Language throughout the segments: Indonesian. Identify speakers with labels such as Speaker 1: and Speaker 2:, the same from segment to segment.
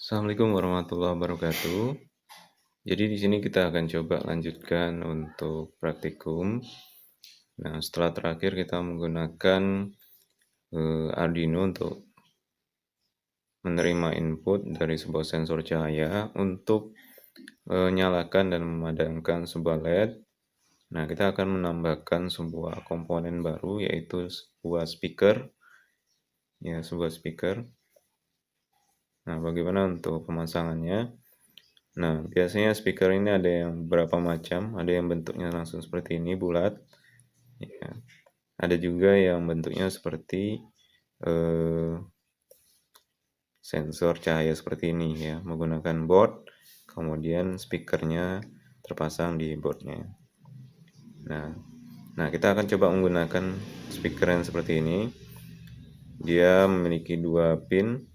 Speaker 1: Assalamualaikum warahmatullahi wabarakatuh. Jadi di sini kita akan coba lanjutkan untuk praktikum. Nah, setelah terakhir kita menggunakan Arduino untuk menerima input dari sebuah sensor cahaya untuk menyalakan dan memadamkan sebuah LED. Nah, kita akan menambahkan sebuah komponen baru yaitu sebuah speaker. Ya, sebuah speaker. Nah, bagaimana untuk pemasangannya? Nah, biasanya speaker ini ada yang beberapa macam, ada yang bentuknya langsung seperti ini, bulat. Ya. Ada juga yang bentuknya seperti sensor cahaya seperti ini ya, menggunakan board, kemudian speakernya terpasang di boardnya. Nah, kita akan coba menggunakan speaker yang seperti ini. Dia memiliki 2 pin.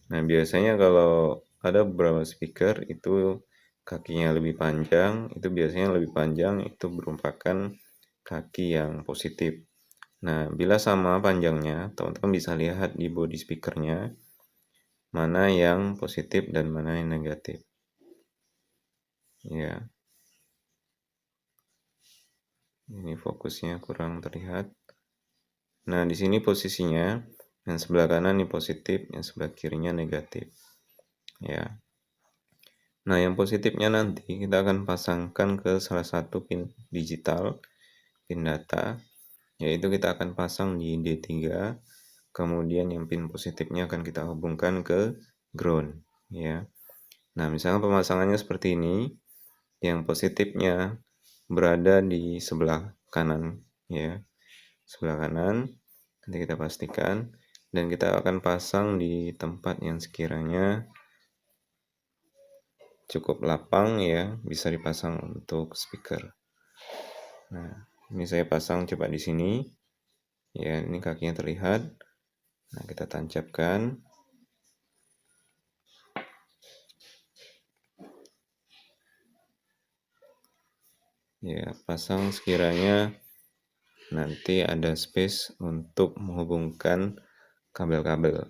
Speaker 1: Nah, biasanya kalau ada beberapa speaker itu kakinya lebih panjang, itu biasanya lebih panjang itu merupakan kaki yang positif. Nah, bila sama panjangnya, teman-teman bisa lihat di body speakernya mana yang positif dan mana yang negatif. Ya, ini fokusnya kurang terlihat. Nah, di sini posisinya yang sebelah kanan ini positif, yang sebelah kirinya negatif. Ya. Nah, yang positifnya nanti kita akan pasangkan ke salah satu pin digital, pin data, yaitu kita akan pasang di D3, kemudian yang pin positifnya akan kita hubungkan ke ground, ya. Nah, misalnya pemasangannya seperti ini, yang positifnya berada di sebelah kanan, ya, sebelah kanan. Nanti kita pastikan, dan kita akan pasang di tempat yang sekiranya cukup lapang ya, bisa dipasang untuk speaker. Nah, ini saya pasang coba di sini. Ya, ini kakinya terlihat. Nah, kita tancapkan. Ya, pasang sekiranya nanti ada space untuk menghubungkan kabel-kabel.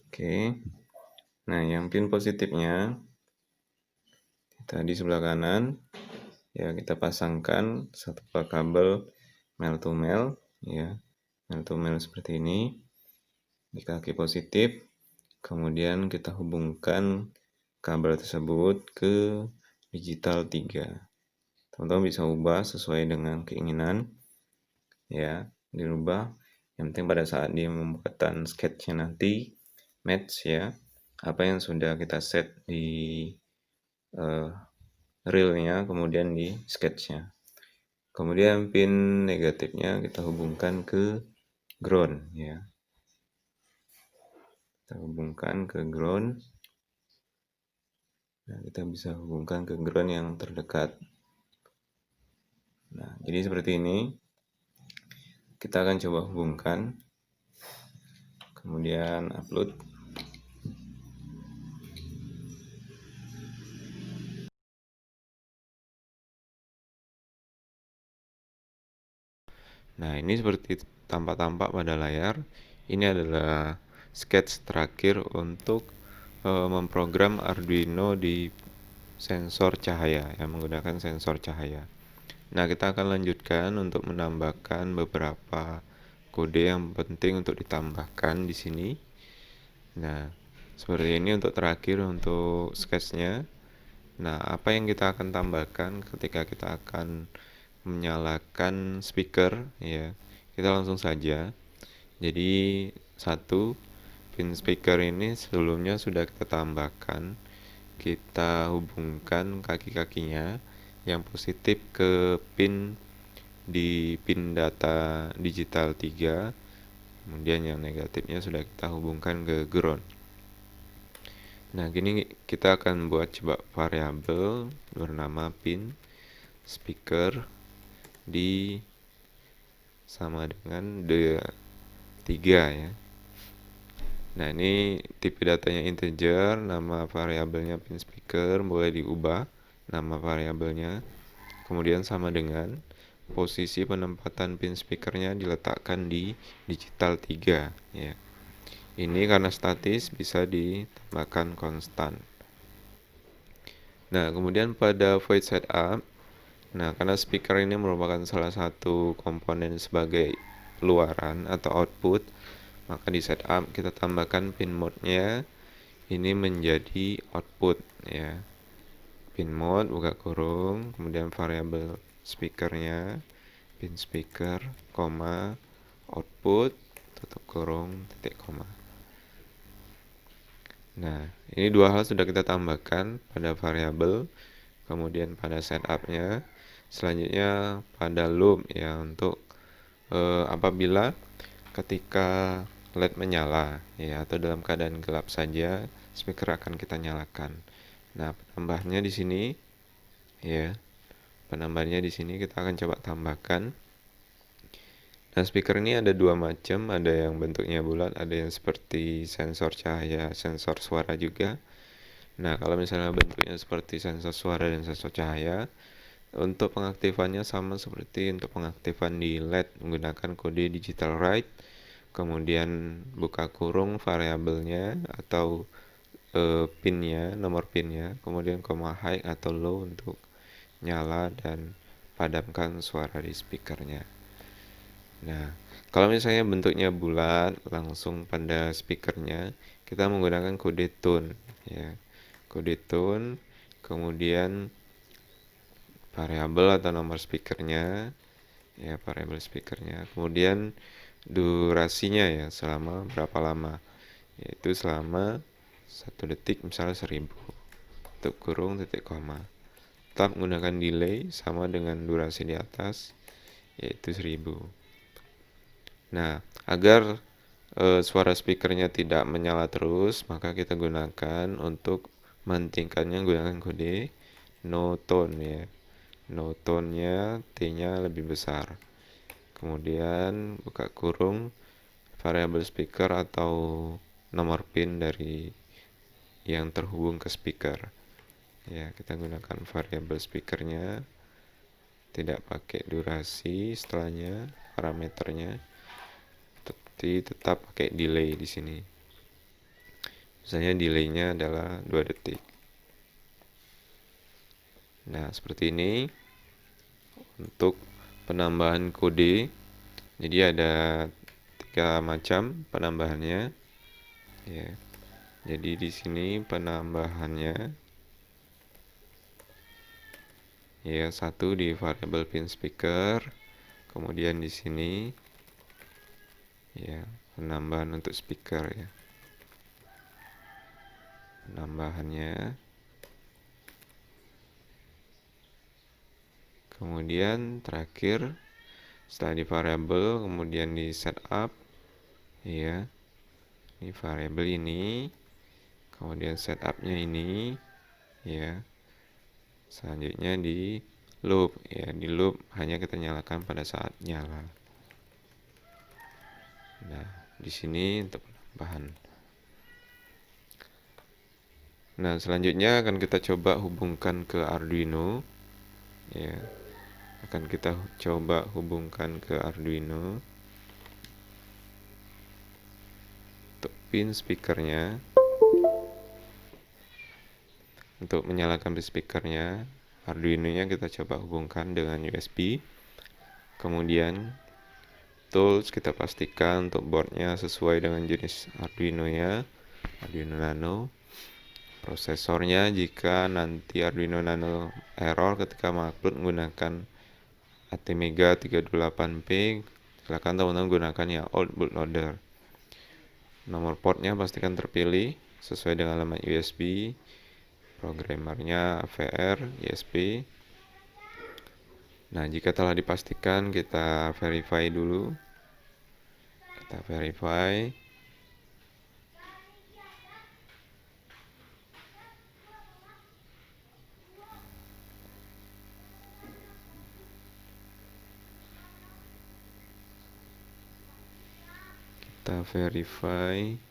Speaker 1: Oke. Nah, yang pin positifnya kita di sebelah kanan. Ya, kita pasangkan satu buah kabel male to male, ya. Male to male seperti ini. Di kaki positif. Kemudian kita hubungkan kabel tersebut ke digital 3. Teman-teman bisa ubah sesuai dengan keinginan, ya, dirubah. Yang penting pada saat dia membuatan sketchnya nanti match ya apa yang sudah kita set di realnya, kemudian di sketchnya. Kemudian pin negatifnya kita hubungkan ke ground ya. Kita hubungkan ke ground. Nah, kita bisa hubungkan ke ground yang terdekat. Nah, jadi seperti ini. Kita akan coba hubungkan. Kemudian upload. Nah, ini seperti tampak-tampak pada layar. Ini adalah sketch terakhir untuk memprogram Arduino di sensor cahaya, yang menggunakan sensor cahaya. Nah, kita akan lanjutkan untuk menambahkan beberapa kode yang penting untuk ditambahkan di sini. Nah, seperti ini untuk terakhir untuk sketchnya. Nah, apa yang kita akan tambahkan ketika kita akan menyalakan speaker ya, kita langsung saja. Jadi satu pin speaker ini sebelumnya sudah kita tambahkan, kita hubungkan kaki-kakinya yang positif ke pin di pin data digital 3, kemudian yang negatifnya sudah kita hubungkan ke ground. Nah, gini kita akan buat coba variabel bernama pin speaker di sama dengan D3 ya. Nah, ini tipe datanya integer, nama variabelnya pin speaker boleh diubah nama variabelnya. Kemudian sama dengan posisi penempatan pin speakernya diletakkan di digital 3 ya. Ini karena statis bisa ditambahkan konstan. Nah, kemudian pada void setup, nah karena speaker ini merupakan salah satu komponen sebagai luaran atau output, maka di setup kita tambahkan pin mode-nya ini menjadi output ya. Pin mode buka kurung, kemudian variabel speakernya pin speaker, koma, output, tutup kurung, titik koma. Nah, ini dua hal sudah kita tambahkan pada variabel, kemudian pada setupnya. Selanjutnya pada loop ya, untuk apabila ketika LED menyala ya, atau dalam keadaan gelap saja, speaker akan kita nyalakan. Nah, penambahannya di sini ya. Penambahannya di sini kita akan coba tambahkan. Nah, speaker ini ada dua macam, ada yang bentuknya bulat, ada yang seperti sensor cahaya, sensor suara juga. Nah, kalau misalnya bentuknya seperti sensor suara dan sensor cahaya, untuk pengaktifannya sama seperti untuk pengaktifan di LED menggunakan kode digital write, kemudian buka kurung variabelnya atau pinnya, nomor pinnya, kemudian koma high atau low untuk nyala dan padamkan suara di speakernya. Nah, kalau misalnya bentuknya bulat langsung pada speakernya, kita menggunakan kode tone ya. Kode tone, kemudian variabel atau nomor speakernya ya, variabel speakernya. Kemudian durasinya ya, selama berapa lama? Yaitu selama 1 detik, misalnya 1000. Tutup kurung, titik koma. Tetap menggunakan delay sama dengan durasi di atas, yaitu 1000. Nah, agar suara speakernya tidak menyala terus, maka kita gunakan untuk menghentikannya gunakan kode no tone ya. No tone-nya T-nya lebih besar. Kemudian buka kurung variabel speaker atau nomor pin dari yang terhubung ke speaker. Ya, kita gunakan variabel speakernya, tidak pakai durasi setelahnya, parameternya, tapi tetap pakai delay di sini. Misalnya delaynya adalah 2 detik. Nah, seperti ini untuk penambahan kode. Jadi ada 3 macam penambahannya. Ya. Jadi di sini penambahannya ya, satu di variabel pin speaker, kemudian di sini ya penambahan untuk speaker ya. Penambahannya. Kemudian terakhir setelah di variabel kemudian di setup ya. Ini variabel ini, kemudian setupnya ini ya. Selanjutnya di loop ya, di loop hanya kita nyalakan pada saat nyala. Nah, di sini untuk penambahan. Nah, selanjutnya akan kita coba hubungkan ke Arduino ya. Akan kita coba hubungkan ke Arduino untuk pin speakernya. Untuk menyalakan speakernya, Arduino-nya kita coba hubungkan dengan USB. Kemudian tools kita pastikan untuk boardnya sesuai dengan jenis Arduino-nya, Arduino Nano. Prosesornya, jika nanti Arduino Nano error ketika mengupload menggunakan ATmega 328P, silakan teman-teman gunakan ya old bootloader. Nomor portnya pastikan terpilih sesuai dengan alamat USB. Programmernya VR, ISP. Nah, jika telah dipastikan, kita verify dulu. Kita verify. Kita verify.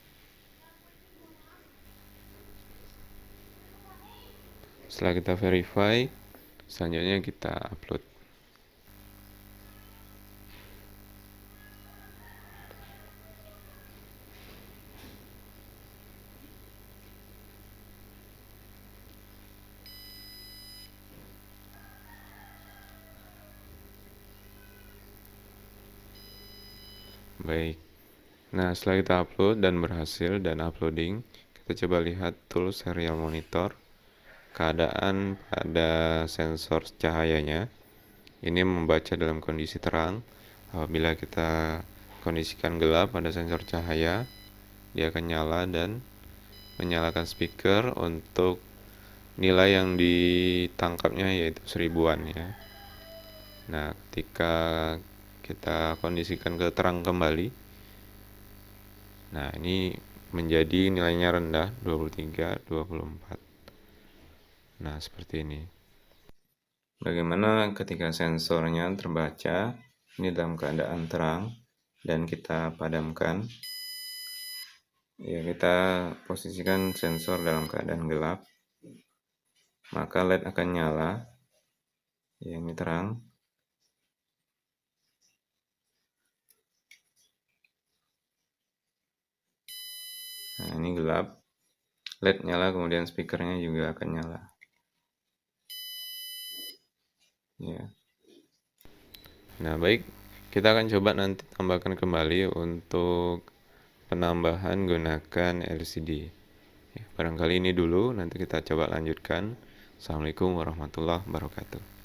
Speaker 1: Setelah kita verify, selanjutnya kita upload. Baik. Nah, setelah kita upload dan berhasil dan uploading, kita coba lihat tool serial monitor. Keadaan pada sensor cahayanya ini membaca dalam kondisi terang. Apabila kita kondisikan gelap pada sensor cahaya, dia akan nyala dan menyalakan speaker untuk nilai yang ditangkapnya, yaitu 1000-an ya. Nah, ketika kita kondisikan ke terang kembali, nah ini menjadi nilainya rendah, 23, 24. Nah, seperti ini. Bagaimana ketika sensornya terbaca ini dalam keadaan terang dan kita padamkan? Ya, kita posisikan sensor dalam keadaan gelap, maka LED akan nyala. Ya, ini terang. Nah, ini gelap. LED nyala, kemudian speakernya juga akan nyala. Ya. Nah, baik, kita akan coba nanti tambahkan kembali untuk penambahan gunakan LCD. Ya, barangkali ini dulu, nanti kita coba lanjutkan. Assalamualaikum warahmatullahi wabarakatuh.